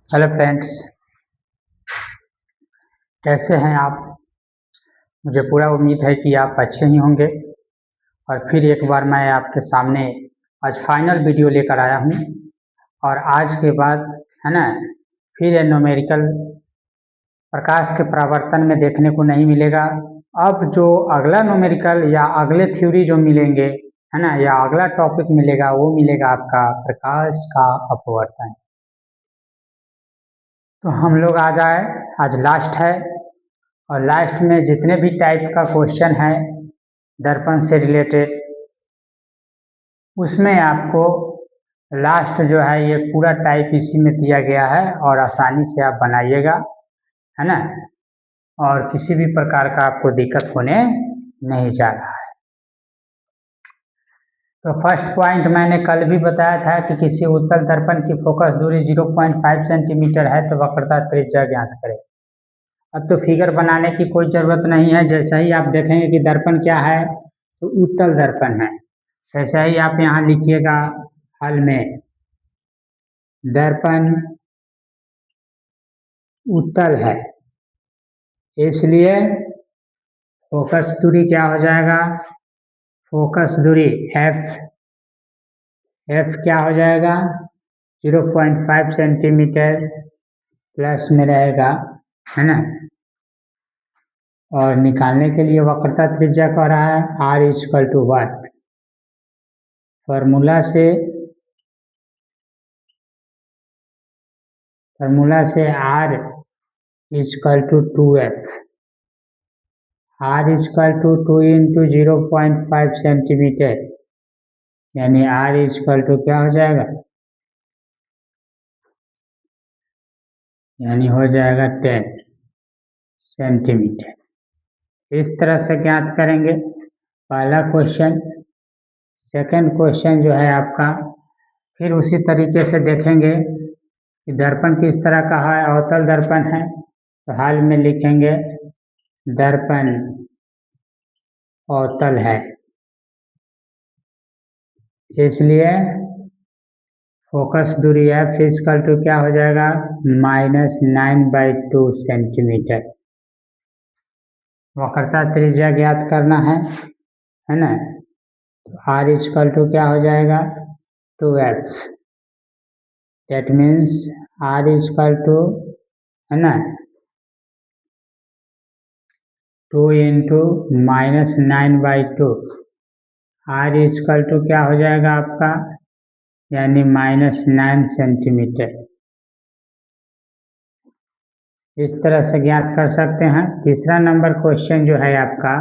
Hello friends, कैसे हैं आप? मुझे पूरा उम्मीद है कि आप अच्छे ही होंगे। और फिर एक बार मैं आपके सामने आज फाइनल वीडियो लेकर आया हूँ। और आज के बाद है ना, फिर ये न्यूमेरिकल प्रकाश के परावर्तन में देखने को नहीं मिलेगा। अब जो अगला न्यूमेरिकल या अगले थ्योरी जो मिलेंगे है ना, या अगला टॉपिक मिलेगा वो मिलेगा आपका प्रकाश का अपवर्तन। तो हम लोग आ जाए, आज लास्ट है और लास्ट में जितने भी टाइप का क्वेश्चन है दर्पण से रिलेटेड, उसमें आपको लास्ट जो है ये पूरा टाइप इसी में दिया गया है और आसानी से आप बनाइएगा, है ना। और किसी भी प्रकार का आपको दिक्कत होने नहीं जा रहा है। तो फर्स्ट पॉइंट मैंने कल भी बताया था कि किसी उत्तल दर्पण की फोकस दूरी 0.5 सेंटीमीटर है तो वक्रता त्रिज्या ज्ञात करें। अब तो फिगर बनाने की कोई ज़रूरत नहीं है, जैसा ही आप देखेंगे कि दर्पण क्या है तो उत्तल दर्पण है, ऐसा ही आप यहाँ लिखिएगा हल में, दर्पण उत्तल है, इसलिए फोकस दूरी क्या हो जाएगा, फोकस दूरी एफ क्या हो जाएगा 0.5 सेंटीमीटर प्लस में रहेगा, है ना। और निकालने के लिए वक्रता त्रिज्या कह रहा है r equal to what, formula से r equal to 2f, r equal to 2 into 0.5 centimetre, यानी r इक्वल टू क्या हो जाएगा, यानी हो जाएगा 10 सेंटीमीटर। इस तरह से ज्ञात करेंगे पहला क्वेश्चन। सेकंड क्वेश्चन जो है आपका फिर उसी तरीके से देखेंगे कि दर्पण किस तरह का है, अवतल दर्पण है तो हाल में लिखेंगे दर्पण अवतल है, इसलिए फोकस दूरी एफ इक्वल टू क्या हो जाएगा -9/2 सेंटीमीटर। वक्रता त्रिज्या ज्ञात करना है ना, तो r इक्वल टू क्या हो जाएगा 2f, that means r equal to है ना 2 इंटू -9/2, r इक्वल टू क्या हो जाएगा आपका, यानी -9 सेंटीमीटर। इस तरह से ज्ञात कर सकते हैं। तीसरा नंबर क्वेश्चन जो है आपका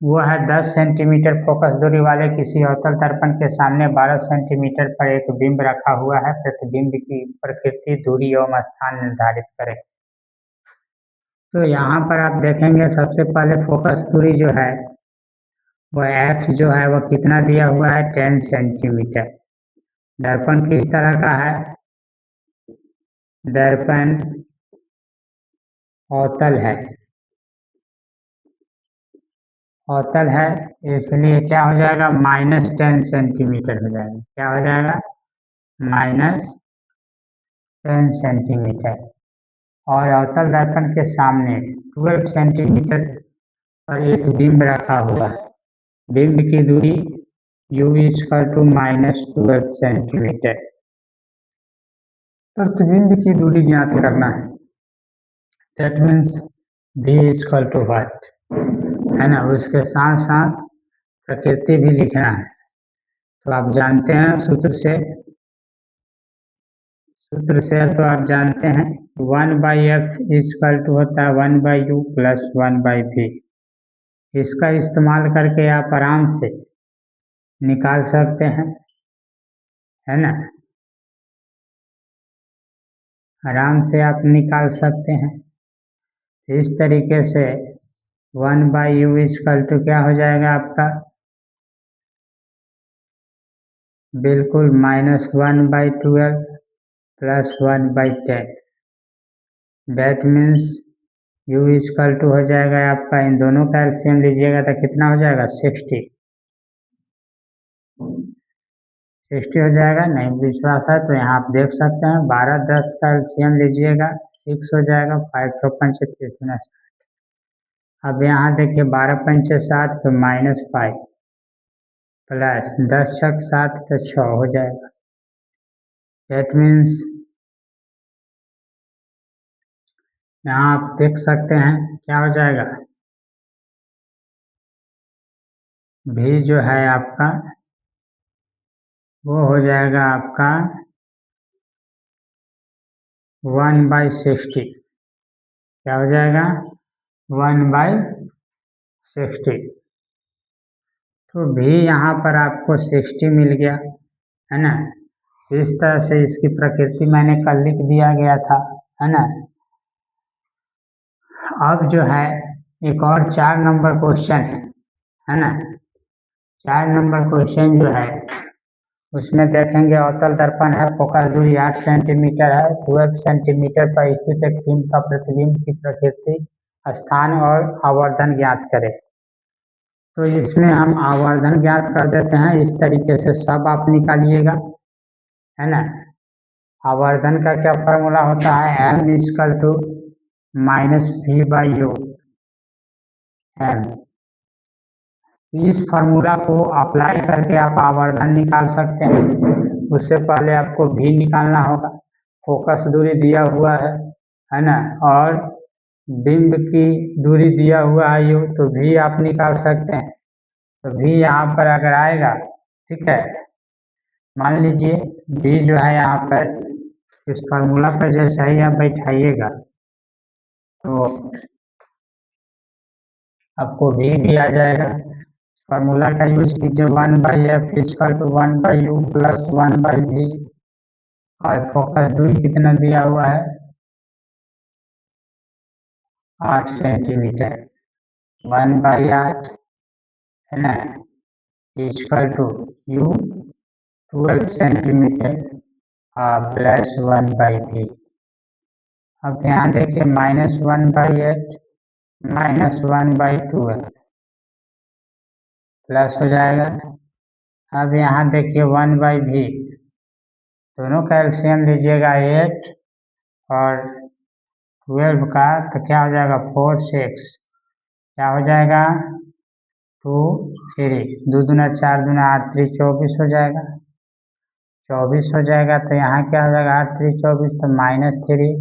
वो है 10 सेंटीमीटर फोकस दूरी वाले किसी अवतल दर्पण के सामने 12 सेंटीमीटर पर एक बिंब रखा हुआ है, प्रतिबिंब की प्रकृति, दूरी एवं स्थान निर्धारित करें। तो यहाँ पर आप देखेंगे सबसे पहले फोकस दूरी जो है वह f जो है वह कितना दिया हुआ है 10 सेंटीमीटर। दर्पण किस तरह का है, दर्पण अवतल है, अवतल है, इसलिए क्या हो जाएगा -10 सेंटीमीटर हो जाएगा, क्या हो जाएगा -10 सेंटीमीटर। और अवतल दर्पण के सामने 12 सेंटीमीटर पर एक बिंब रखा हुआ है, बिंब की दूरी u इक्वल टू -12 सेंटीमीटर। प्रतिबिंब की दूरी ज्ञात करना है, that means v equal to what, है ना। उसके साथ साथ प्रकृति भी लिखना है। तो आप जानते हैं सूत्र से तो आप जानते हैं 1/f इक्वल टू होता है 1/u प्लस 1/v। इसका इस्तेमाल करके आप आराम से निकाल सकते हैं, है ना, आराम से आप निकाल सकते हैं। इस तरीके से 1/u इक्वल टू क्या हो जाएगा आपका, बिल्कुल -1/12 plus 1/10, that means u equal to हो जाएगा आपका, इन दोनों का एलसीएम लीजिएगा तो कितना हो जाएगा 60। 60 हो जाएगा, नहीं विश्वास है तो यहाँ आप देख सकते हैं 12 10 का एलसीएम लीजिएगा 6 हो जाएगा, 5 6 5 30 60। अब यहाँ देखिए 12 पंचे 7 तो -5 प्लस 10 छक 7 तो 6 हो जाएगा। दैट मीन्स यहाँ आप देख सकते हैं क्या हो जाएगा, भी जो है आपका वो हो जाएगा आपका 1/60। क्या हो जाएगा 1/60। तो भी यहाँ पर आपको 60 मिल गया है ना। इस तरह से इसकी प्रकृति मैंने कल लिख दिया गया था, है ना। अब जो है एक और 4 नंबर क्वेश्चन है ना। 4 नंबर क्वेश्चन जो है उसमें देखेंगे अवतल दर्पण है, फोकस दूरी 8 सेंटीमीटर है, 12 सेंटीमीटर पर स्थित एक फिल्म का प्रतिबिंब की प्रकृति, स्थान और आवर्धन ज्ञात करें। तो इसमें हम आवर्धन ज्ञात कर देते हैं, इस तरीके से सब आप निकालिएगा, है ना। आवर्धन का क्या फॉर्मूला होता है, m equal to -v/u m। इस फार्मूला को अप्लाई करके आप आवर्धन निकाल सकते हैं। उससे पहले आपको भी निकालना होगा, फोकस दूरी दिया हुआ है ना, और बिंब की दूरी दिया हुआ है यू, तो भी आप निकाल सकते हैं। तो भी यहाँ पर अगर आएगा, ठीक है, मान लीजिए भी जो है यहाँ पर इस फार्मूला पर जैसा ही आप बैठाइएगा तो आपको भी आ जाएगा। फार्मूला का यूज कीजिए 1/f equal to 1/u plus 1/v, और फोकस दूरी कितना दिया हुआ है 8 सेंटीमीटर, 1/8 है ना equal to u 12 centimetre plus 1/v। अब यहाँ देखिए -1/8 -1/12 प्लस हो जाएगा। अब यहाँ देखिए 1/v, दोनों का एलसीएम लीजिएगा 8 और 12 का, तो क्या हो जाएगा 4 6, क्या हो जाएगा 2 3, 2 दूना 4 दूना 8 3 24 हो जाएगा। 24 हो जाएगा तो यहाँ क्या हो जाएगा 8 3 24, तो -3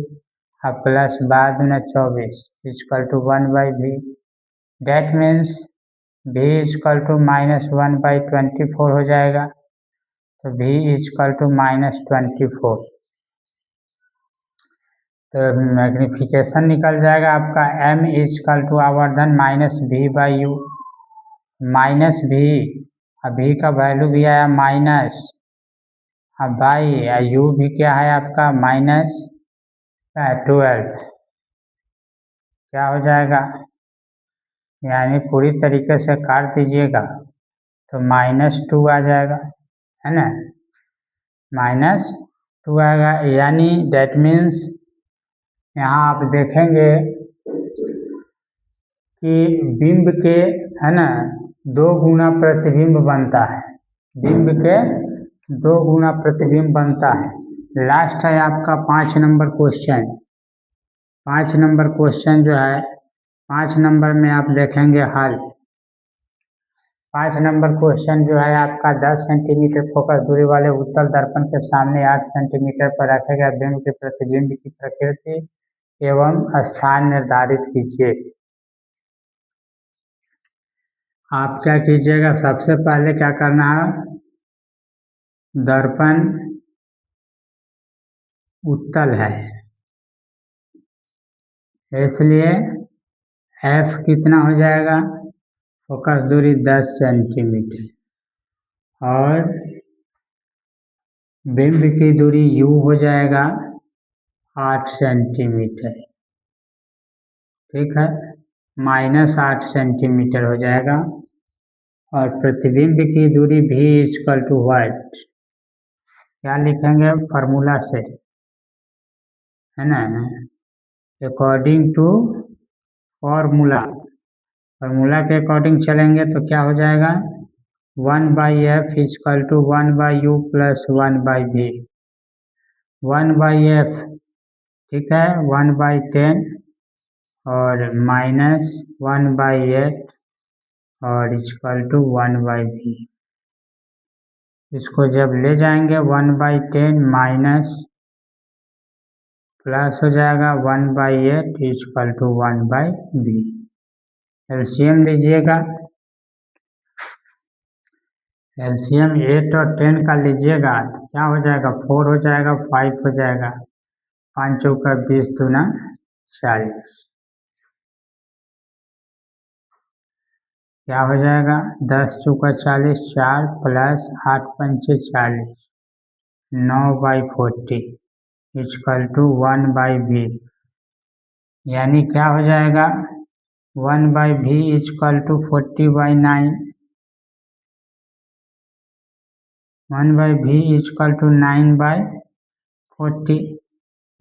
और प्लस 12 दूना 24 equal to 1/v। That means v equal to -1/24 हो जाएगा। तो v इक्वल टू -24, तो मैग्निफिकेशन निकल जाएगा आपका m इक्वल टू आवर्धन -v/u, -v, v का वैल्यू भी आया माइनस, अब बाई u भी क्या है आपका -12, क्या हो जाएगा, यानी पूरी तरीके से काट दीजिएगा तो -2 आ जाएगा, है ना, -2 आएगा। यानी डेट मीन्स यहाँ आप देखेंगे कि बिंब के, है ना, 2 गुना प्रतिबिंब बनता है, बिंब के 2 गुना प्रतिबिंब बनता है। लास्ट है आपका 5 नंबर क्वेश्चन। 5 नंबर क्वेश्चन जो है 5 नंबर में आप देखेंगे हल। 5 नंबर क्वेश्चन जो है आपका 10 सेंटीमीटर फोकस दूरी वाले उत्तल दर्पण के सामने 8 सेंटीमीटर पर रखे गए बिंब के प्रतिबिंब की प्रकृति एवं स्थान निर्धारित कीजिए। आप क्या कीजिएगा, सबसे पहले क्या करना है, दर्पण उत्तल है इसलिए f कितना हो जाएगा, फोकस दूरी 10 सेंटीमीटर और बिंब की दूरी u हो जाएगा 8 सेंटीमीटर, ठीक है, -8 सेंटीमीटर हो जाएगा। और प्रतिबिंब की दूरी v इक्वल टू व्हाट, क्या लिखेंगे फार्मूला से, है ना, अकॉर्डिंग टू फार्मूला, फार्मूला के अकॉर्डिंग चलेंगे तो क्या हो जाएगा 1/f equal to 1/u plus 1/v। 1/f ठीक है 1/10 और माइनस 1/8 और इक्वल टू 1/v। इसको जब ले जाएंगे 1/10 माइनस प्लस हो जाएगा 1/8 इक्वल टू 1/v। एलसीएम लीजिएगा, एलसीएम 8 और 10 का लीजिएगा तो क्या हो जाएगा 4 हो जाएगा 5 हो जाएगा, 5 चौका 20 दूना 40। क्या हो जाएगा 10 चौका 40, 4 प्लस 8 पंचे 40, 9/40 इक्वल टू 1/v। यानी क्या हो जाएगा 1/v equal to 40/9। 1/v equal to 9/40।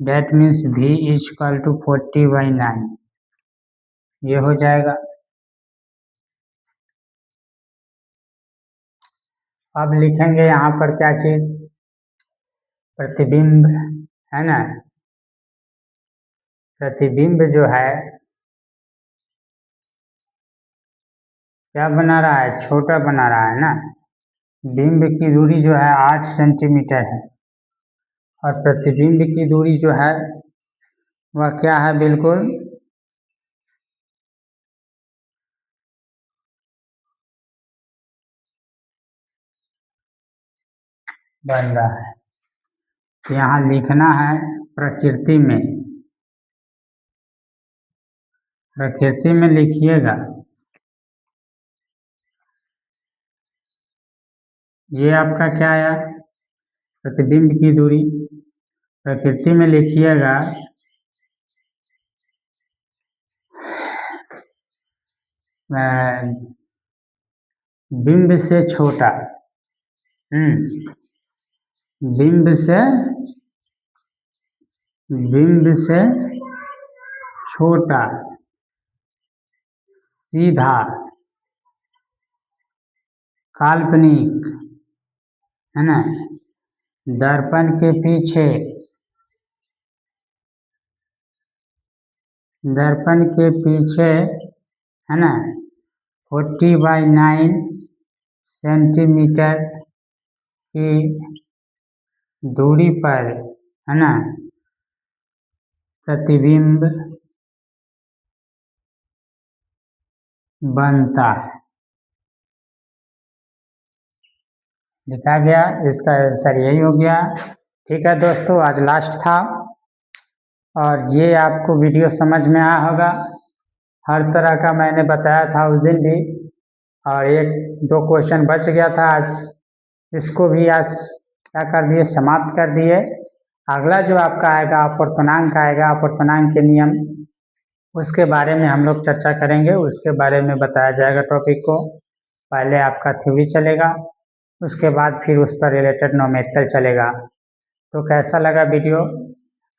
That means v equal to 40/9। ये हो जाएगा। अब लिखेंगे यहाँ पर क्या चीज, प्रतिबिंब है ना। प्रतिबिंब जो है क्या बना रहा है, छोटा बना रहा है ना। बिंब की दूरी जो है 8 सेंटीमीटर है और प्रतिबिंब की दूरी जो है वह क्या है, बिल्कुल बन रहा है। यहाँ लिखना है प्रकृति में, प्रकृति में लिखिएगा। ये आपका क्या आया, प्रतिबिंब की दूरी। प्रकृति में लिखिएगा बिंब से छोटा, बिंब से छोटा, सीधा, काल्पनिक है ना, दर्पण के पीछे, दर्पण के पीछे है ना 40/9 सेंटीमीटर की दूरी पर है ना प्रतिबिंब बनता है। लिखा गया, इसका आंसर यही हो गया। ठीक है दोस्तों, आज लास्ट था और ये आपको वीडियो समझ में आया होगा। हर तरह का मैंने बताया था उस दिन भी, और 1-2 क्वेश्चन बच गया था, आज इसको भी आज क्या कर दिए, समाप्त कर दिए। अगला जो आपका आएगा अपवर्तनांक आएगा, अपवर्तनांक के नियम, उसके बारे में हम लोग चर्चा करेंगे। उसके बारे में बताया जाएगा टॉपिक को। पहले आपका थ्योरी चलेगा, उसके बाद फिर उस पर रिलेटेड न्यूमेरिकल चलेगा। तो कैसा लगा वीडियो,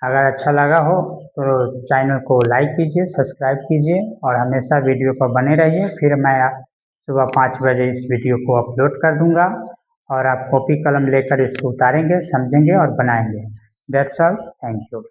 अगर अच्छा लगा हो तो चैनल को लाइक कीजिए, सब्सक्राइब कीजिए और हमेशा वीडियो पर बने रहिए। फिर मैं सुबह 5 बजे इस वीडियो को अपलोड कर दूंगा और आप कॉपी कलम लेकर इसको उतारेंगे, समझेंगे और बनाएंगे। That's all, thank you.